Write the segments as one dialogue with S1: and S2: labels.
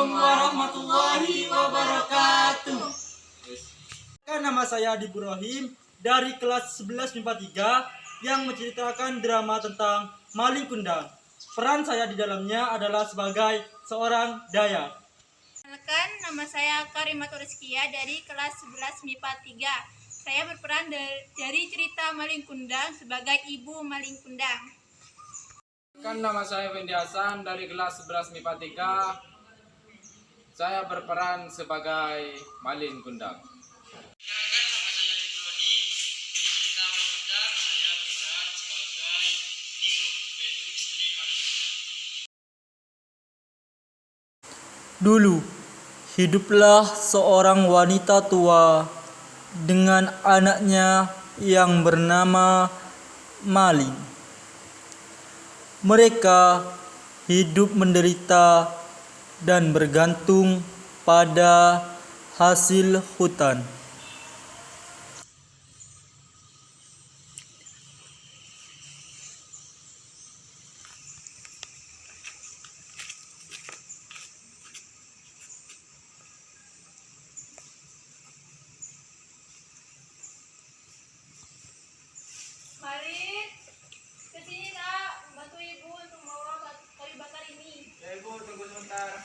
S1: warahmatullahi wabarakatuh.
S2: Nama saya Adi Ibrahim dari kelas 11 MIPA 3 yang menceritakan drama tentang Maling Kundang. Peran saya di dalamnya adalah sebagai seorang dayat.
S3: Perkenalkan, nama saya Karimatul Rizkia dari kelas 11 MIPA 3. Saya berperan dari cerita Maling Kundang sebagai ibu Maling Kundang.
S4: Nama saya Fendi Hasan dari kelas 11 MIPA 3. Saya berperan sebagai Maling Kundang.
S2: Dulu, hiduplah seorang wanita tua dengan anaknya yang bernama Maling. Mereka hidup menderita dan bergantung pada hasil hutan.
S3: Mari ke sini nak, bantu ibu untuk membawa kayu bakar ini.
S4: Ya ibu, tunggu sebentar.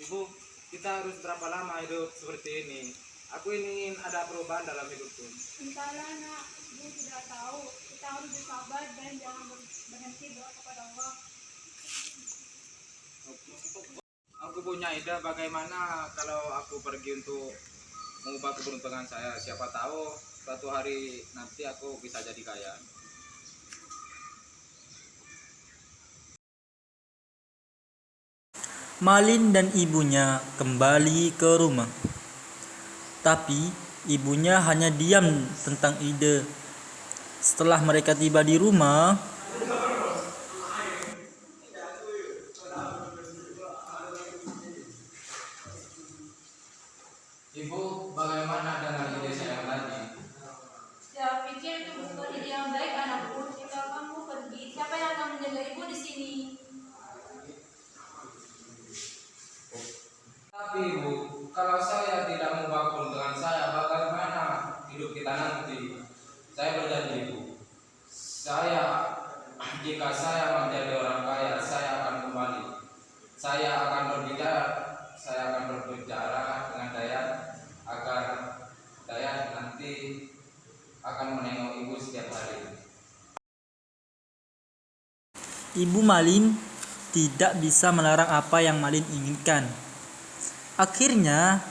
S4: Ibu, kita harus berapa lama hidup seperti ini? Aku ingin ada perubahan dalam hidupku.
S3: Entahlah nak, ibu tidak tahu. Kita harus bersabar dan jangan berhenti doa kepada Allah.
S4: Aku punya ide bagaimana kalau aku pergi untuk mengubah keberuntungan saya. Siapa tahu suatu hari nanti aku bisa jadi kaya.
S2: Malin dan ibunya kembali ke rumah. Tapi ibunya hanya diam tentang ide. Setelah mereka tiba di rumah,
S4: Ibu, bagaimana dengan ide saya tadi?
S3: Saya pikir itu bukan ide yang baik anakku. Jika kamu pergi, siapa yang akan menjaga ibu di sini?
S4: Tapi ibu, kalau saya tidak mengubah keberuntungan saya, bagaimana hidup kita nanti? Saya berjanji ibu, jika saya menjadi orang kaya, saya akan kembali. Saya akan berbicara, dengan Dayat agar Dayat nanti akan menengok ibu setiap hari.
S2: ibu Malin tidak bisa melarang apa yang Malin inginkan. Akhirnya,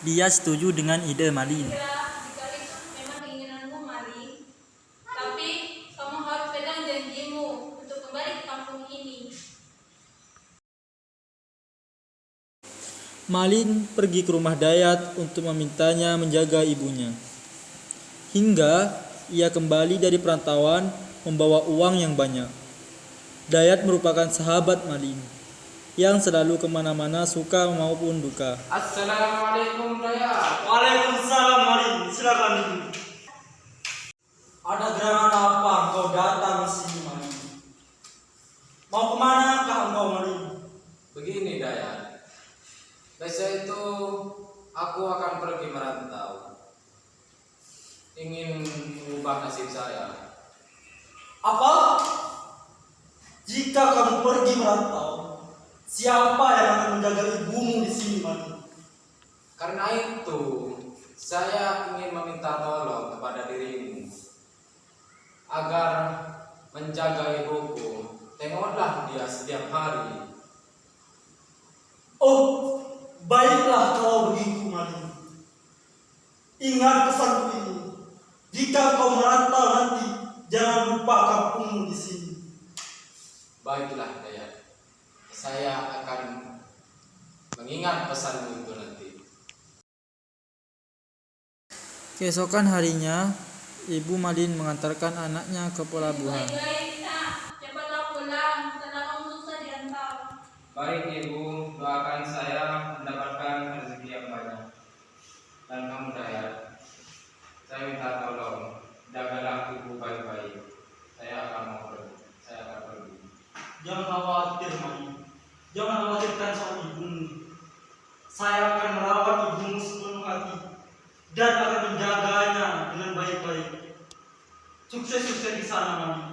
S2: dia setuju dengan ide Malin.
S3: Jika itu memang keinginanmu, Mali, tapi kamu harus pegang janjimu untuk kembali ke kampung ini.
S2: Malin pergi ke rumah Dayat untuk memintanya menjaga ibunya. Hingga ia kembali dari perantauan membawa uang yang banyak. Dayat merupakan sahabat Malin yang selalu kemana-mana suka maupun duka.
S4: Assalamualaikum Dayat.
S2: Waalaikumsalam Malin, silakan ibu. Ada gerangan apa engkau datang ke sini Malin? Mau kemana kah engkau Malin?
S4: Begini Dayat, besok itu aku akan pergi merantau. Ingin mengubah nasib saya.
S2: Apa? Jika kamu pergi merantau, siapa yang akan menjaga ibumu di sini Malin?
S4: Karena itu, saya ingin meminta tolong kepada dirimu agar menjaga ibuku. Tengoklah dia setiap hari.
S2: Oh, baiklah kalau begitu Malin. Ingat pesanku ini. Jika kau merantau nanti, jangan lupa kampungmu di sini.
S4: Baiklah Dayat, saya akan mengingat pesanmu itu nanti.
S2: Keesokan harinya, Ibu Malin mengantarkan anaknya ke pelabuhan.
S3: Cepatlah pulang.
S4: Baik ibu, doakan saya mendapatkan rezeki yang banyak. Dan kamu Dayat, saya minta tolong jagalah ibu baik-baik. Saya akan pergi.
S1: Jangan khawatir, Mali. Jangan khawatirkan soal ibumu. Saya akan merawat ibumu sepenuh hati dan akan menjaganya dengan baik-baik. Sukses-sukses di sana, Mali.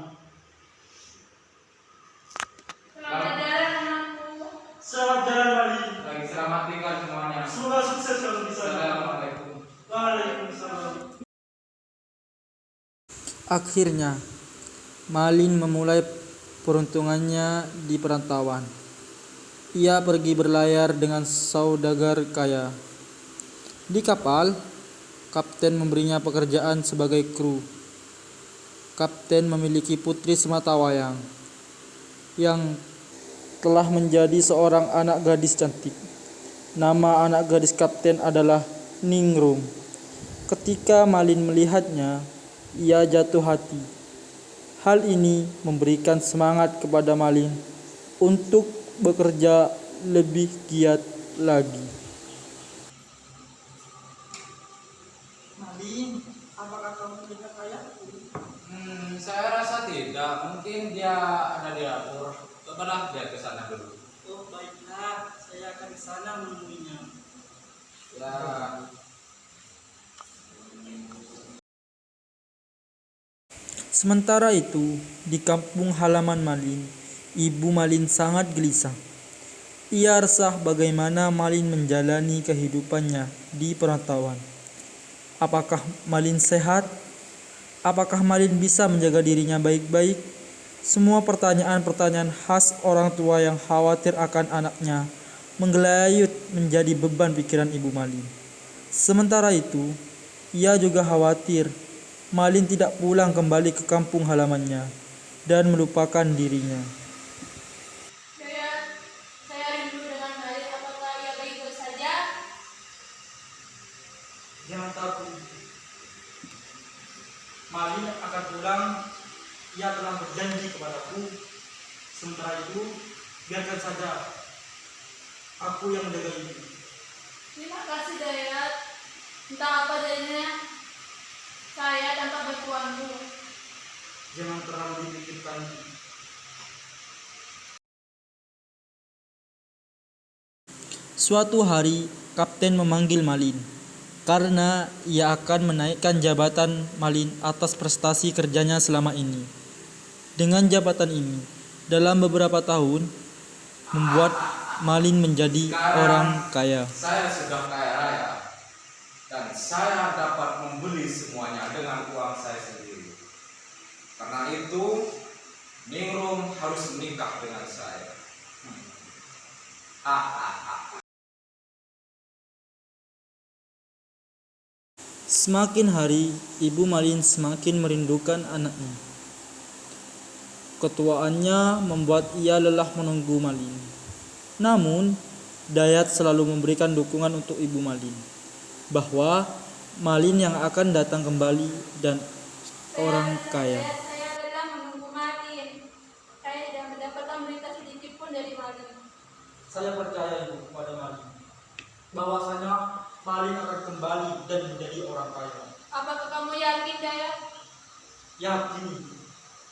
S3: Selamat jalan anakku.
S1: Selamat jalan, Mali.
S4: Lagi selamat tinggal semuanya.
S1: Semoga sukses kalau di sana.
S4: Assalamualaikum.
S1: Waalaikumsalam.
S2: Akhirnya, Malin memulai peruntungannya di perantauan. Ia pergi berlayar dengan saudagar kaya. Di kapal, kapten memberinya pekerjaan sebagai kru. Kapten memiliki putri sematawayang yang telah menjadi seorang anak gadis cantik. Nama anak gadis kapten adalah Ningrum. Ketika Malin melihatnya, ia jatuh hati. Hal ini memberikan semangat kepada Malin untuk bekerja lebih giat lagi.
S1: Malin, apakah kamu melihat ayahku?
S4: Saya rasa tidak. Mungkin dia ada di dapur. Cobalah lihat ke sana dulu.
S1: Oh, baiklah. Saya akan ke sana menemuinya.
S4: Ya.
S2: Sementara itu, di kampung halaman Malin, ibu Malin sangat gelisah. Ia resah bagaimana Malin menjalani kehidupannya di perantauan. Apakah Malin sehat? Apakah Malin bisa menjaga dirinya baik-baik? Semua pertanyaan-pertanyaan khas orang tua yang khawatir akan anaknya menggelayut menjadi beban pikiran ibu Malin. Sementara itu, ia juga khawatir Malin tidak pulang kembali ke kampung halamannya dan melupakan dirinya.
S3: Saya rindu dengan Malin. Apakah ia baik-baik saja?
S1: Jangan takut. Malin akan pulang. Ia telah berjanji kepadaku. Sementara itu, biarkan saja aku yang menjaga ibu.
S3: Terima kasih Dayat. Entah apa jadinya saya tanpa bantuanmu.
S1: Jangan terlalu dipikirkan.
S2: Suatu hari, kapten memanggil Malin karena ia akan menaikkan jabatan Malin atas prestasi kerjanya selama ini. Dengan jabatan ini, dalam beberapa tahun, membuat Malin menjadi orang kaya.
S4: Saya sudah kaya raya dan saya dapat membeli semuanya dengan uang saya sendiri. Karena itu, Ningrum harus menikah dengan saya.
S2: Semakin hari, ibu Malin semakin merindukan anaknya. Ketuaannya membuat ia lelah menunggu Malin. Namun, Dayat selalu memberikan dukungan untuk ibu Malin, bahwa Malin yang akan datang kembali dan orang kaya.
S3: Saya lelah menunggu Malin. Saya tidak mendapatkan berita sedikit pun dari Malin.
S1: Saya percaya ibu kepada Malin. Bahwasanya Malin akan kembali dan menjadi orang kaya.
S3: Apakah kamu yakin, Dayat?
S1: Yakin ibu.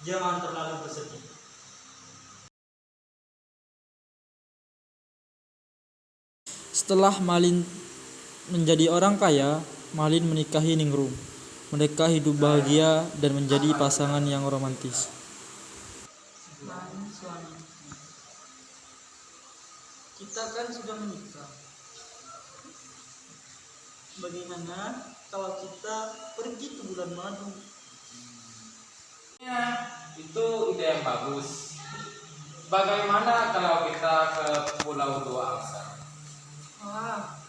S1: Jangan terlalu bersedih.
S2: Setelah Malin menjadi orang kaya, Malin menikahi Ningrum. Mereka hidup bahagia dan menjadi pasangan yang romantis.
S1: Malin suami. Kita kan sudah menikah. Bagaimana kalau kita pergi ke bulan madu?
S4: Ya, itu ide yang bagus. Bagaimana kalau kita ke Pulau Dua Angsa?
S1: Ah,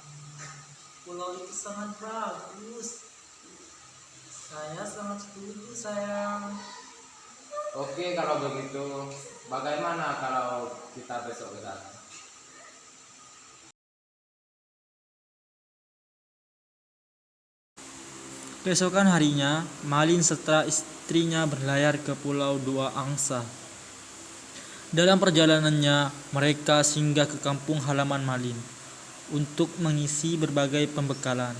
S1: pulau itu sangat bagus. Saya sangat setuju, sayang.
S4: Oke, kalau begitu, bagaimana kalau kita besok ke sana?
S2: Keesokan harinya, Malin serta istrinya berlayar ke Pulau Dua Angsa. Dalam perjalanannya, mereka singgah ke kampung halaman Malin untuk mengisi berbagai pembekalan.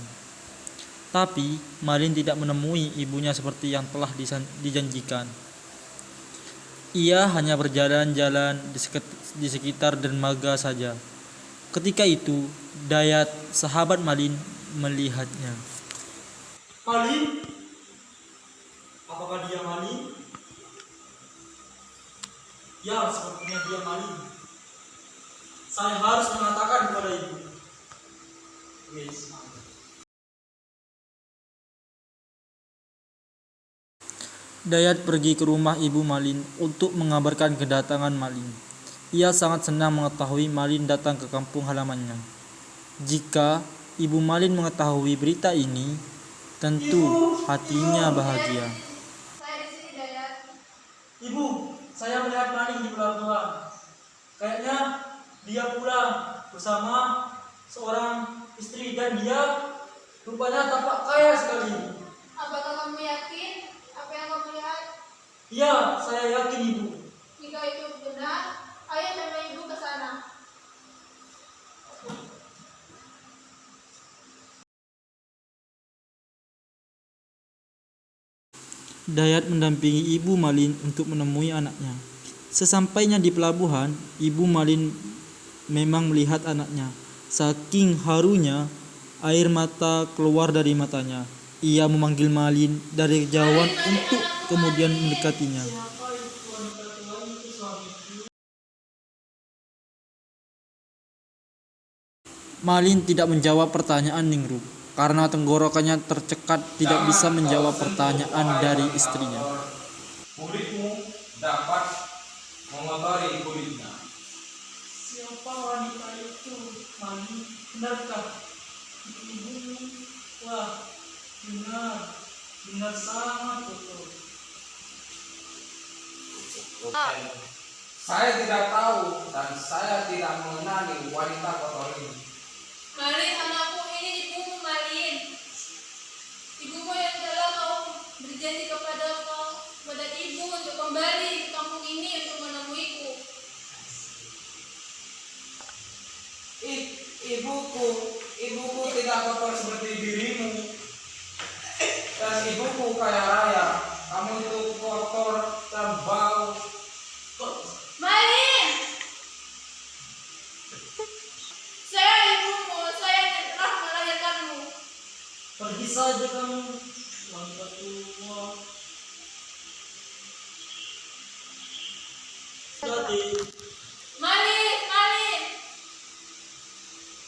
S2: Tapi Malin tidak menemui ibunya seperti yang telah dijanjikan. Ia hanya berjalan-jalan di sekitar dermaga saja. Ketika itu, Dayat, sahabat Malin, melihatnya.
S1: Malin? Apakah dia Malin? Ya, sepertinya dia Malin. Saya harus mengatakan kepada ibu. Yes.
S2: Dayat pergi ke rumah ibu Malin untuk mengabarkan kedatangan Malin. Ia sangat senang mengetahui Malin datang ke kampung halamannya. Jika ibu Malin mengetahui berita ini, tentu hatinya bahagia.
S3: Saya di sini, Dayat.
S1: Ibu, saya melihat Malin di pelabuhan. Kayaknya dia pulang bersama seorang istri dan dia rupanya tampak kaya sekali.
S3: Apakah kamu yakin apa yang kamu lihat?
S1: Ya, saya yakin ibu.
S3: Jika itu benar, ayo sama ibu ke sana.
S2: Dayat mendampingi ibu Malin untuk menemui anaknya. Sesampainya di pelabuhan, ibu Malin memang melihat anaknya. Saking harunya, air mata keluar dari matanya. Ia memanggil Malin dari kejauhan untuk kemudian mendekatinya. Malin tidak menjawab pertanyaan Ningrum karena tenggorokannya tercekat tidak bisa menjawab pertanyaan dari istrinya.
S4: Kulitmu dapat mengotori kulitnya.
S1: Siapa wanita itu? Malin, benarkah? Ibu, wah, benar sangat betul.
S4: Saya tidak tahu dan saya tidak mengenali wanita kotor ini.
S3: Malin, anakku, ini ibumu, Malin. Ibumu yang telah kau berjanji kepada ibu untuk kembali ke kampung ini untuk menemuiku.
S4: Ibuku tidak kotor seperti dirimu. Dan ibuku kaya raya. Kamu itu kotor dan bau.
S3: Malin! Saya ibumu, saya yang telah melahirkanmu.
S1: Pergi saja kamu, wanita tua. Jadi,
S3: Malin, Malin!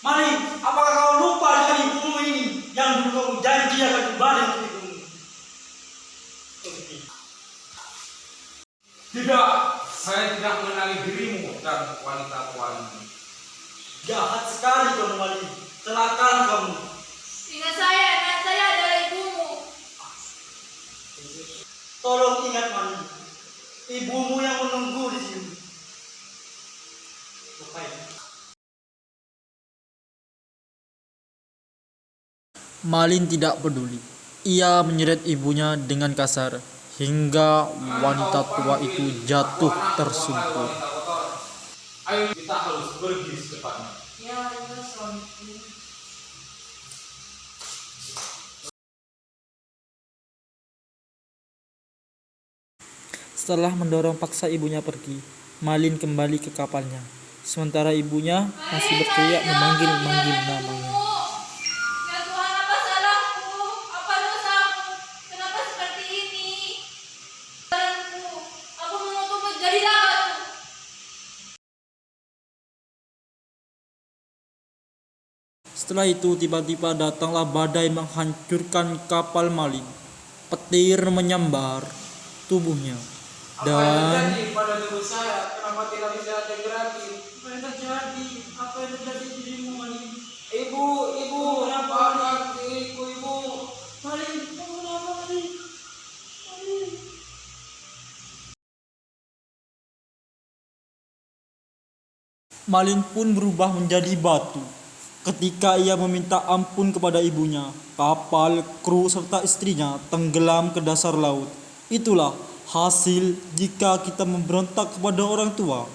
S1: Malin, apakah kau lupa dengan ibumu ini yang dulu kau janji akan kembali untuk ibumu?
S4: Tidak, saya tidak mengenali dirimu dan wanita tua ini.
S1: Jahat sekali kamu, Malin. Celakalah kamu.
S3: Ingat saya, anak saya adalah ibumu.
S1: Tolong ingat, Malin. Ibumu yang menunggu di sini.
S2: Malin tidak peduli. Ia menyeret ibunya dengan kasar hingga wanita tua itu jatuh tersungkur.
S4: Ayo kita harus pergi secepatnya.
S1: Ya, suamiku.
S2: Setelah mendorong paksa ibunya pergi, Malin kembali ke kapalnya. Sementara ibunya masih berteriak memanggil-manggil namanya.
S3: Ya Tuhan, apa salahku? Apa dosaku? Kenapa seperti ini? Saranku, aku mengutuk menjadi batu.
S2: Setelah itu tiba-tiba datanglah badai menghancurkan kapal Malin. Petir menyambar tubuhnya.
S4: Apa yang
S2: Dan
S4: terjadi pada tubuh saya? Kenapa tidak bisa digerakkan?
S1: Apa yang terjadi? Apa yang terjadi di dirimu, Malin?
S4: Ibu,
S1: Kenapa,
S4: ibu.
S1: Malin, kamu kenapa, Malin? Malin.
S2: Malin pun berubah menjadi batu. Ketika ia meminta ampun kepada ibunya, kapal, kru serta istrinya tenggelam ke dasar laut. Itulah Hasil jika kita memberontak kepada orang tua